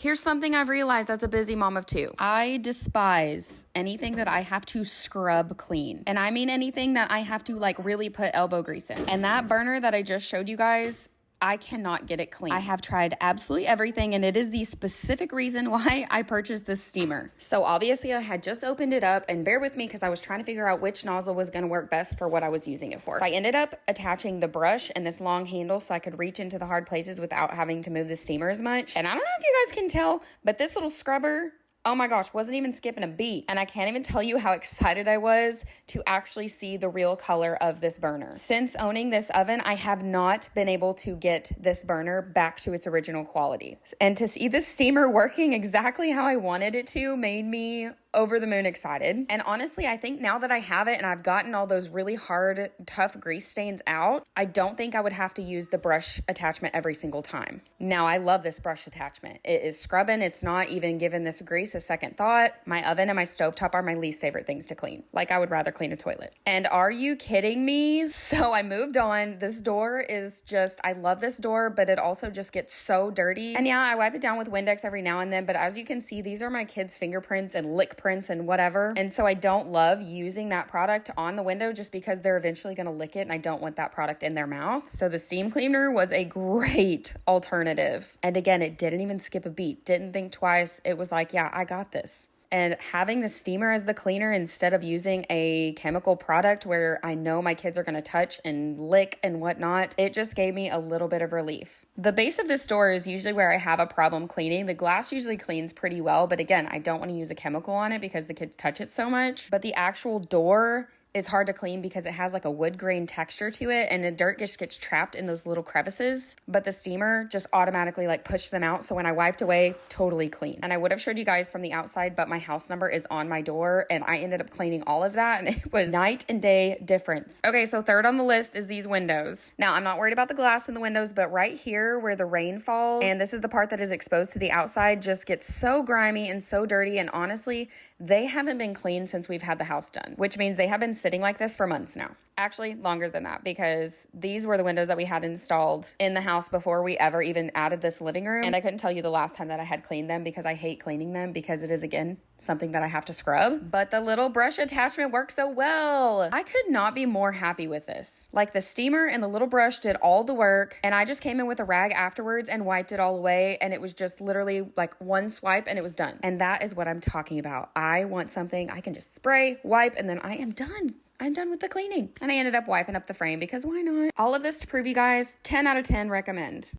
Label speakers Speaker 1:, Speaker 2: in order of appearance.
Speaker 1: Here's something I've realized as a busy mom of two. I despise anything that I have to scrub clean. And I mean anything that I have to like really put elbow grease in. And that burner that I just showed you guys, I cannot get it clean. I have tried absolutely everything, and it is the specific reason why I purchased this steamer. So obviously I had just opened it up, and bear with me because I was trying to figure out which nozzle was going to work best for what I was using it for. So I ended up attaching the brush and this long handle so I could reach into the hard places without having to move the steamer as much. And I don't know if you guys can tell, but this little scrubber, oh my gosh, wasn't even skipping a beat. And I can't even tell you how excited I was to actually see the real color of this burner. Since owning this oven, I have not been able to get this burner back to its original quality. And to see this steamer working exactly how I wanted it to made me over the moon excited. And honestly, I think now that I have it and I've gotten all those really hard, tough grease stains out, I don't think I would have to use the brush attachment every single time. Now, I love this brush attachment. It is scrubbing. It's not even giving this grease a second thought. My oven and my stovetop are my least favorite things to clean. Like, I would rather clean a toilet. And are you kidding me? So I moved on. This door is just, I love this door, but it also just gets so dirty. And yeah, I wipe it down with Windex every now and then, but as you can see, these are my kids' fingerprints and lick prints and whatever. And so I don't love using that product on the window just because they're eventually going to lick it and I don't want that product in their mouth. So the steam cleaner was a great alternative. And again, it didn't even skip a beat. Didn't think twice. It was like, yeah, I got this. And having the steamer as the cleaner instead of using a chemical product where I know my kids are going to touch and lick and whatnot, it just gave me a little bit of relief. The base of this door is usually where I have a problem cleaning. The glass usually cleans pretty well, but again, I don't want to use a chemical on it because the kids touch it so much. But the actual door is hard to clean because it has like a wood grain texture to it and the dirt just gets trapped in those little crevices. But the steamer just automatically like pushed them out. So when I wiped away, totally clean. And I would have showed you guys from the outside, but my house number is on my door and I ended up cleaning all of that and it was night and day difference. Okay, so third on the list is these windows. Now I'm not worried about the glass in the windows, but right here where the rain falls, and this is the part that is exposed to the outside, just gets so grimy and so dirty. And honestly, they haven't been cleaned since we've had the house done, which means they have been sitting like this for months now. Actually, longer than that because these were the windows that we had installed in the house before we ever even added this living room. And I couldn't tell you the last time that I had cleaned them because I hate cleaning them because it is, again, something that I have to scrub. But the little brush attachment works so well. I could not be more happy with this. Like the steamer and the little brush did all the work and I just came in with a rag afterwards and wiped it all away and it was just literally like one swipe and it was done. And that is what I'm talking about. I want something I can just spray, wipe, and then I am done. I'm done with the cleaning. And I ended up wiping up the frame because why not? All of this to prove you guys, 10 out of 10 recommend.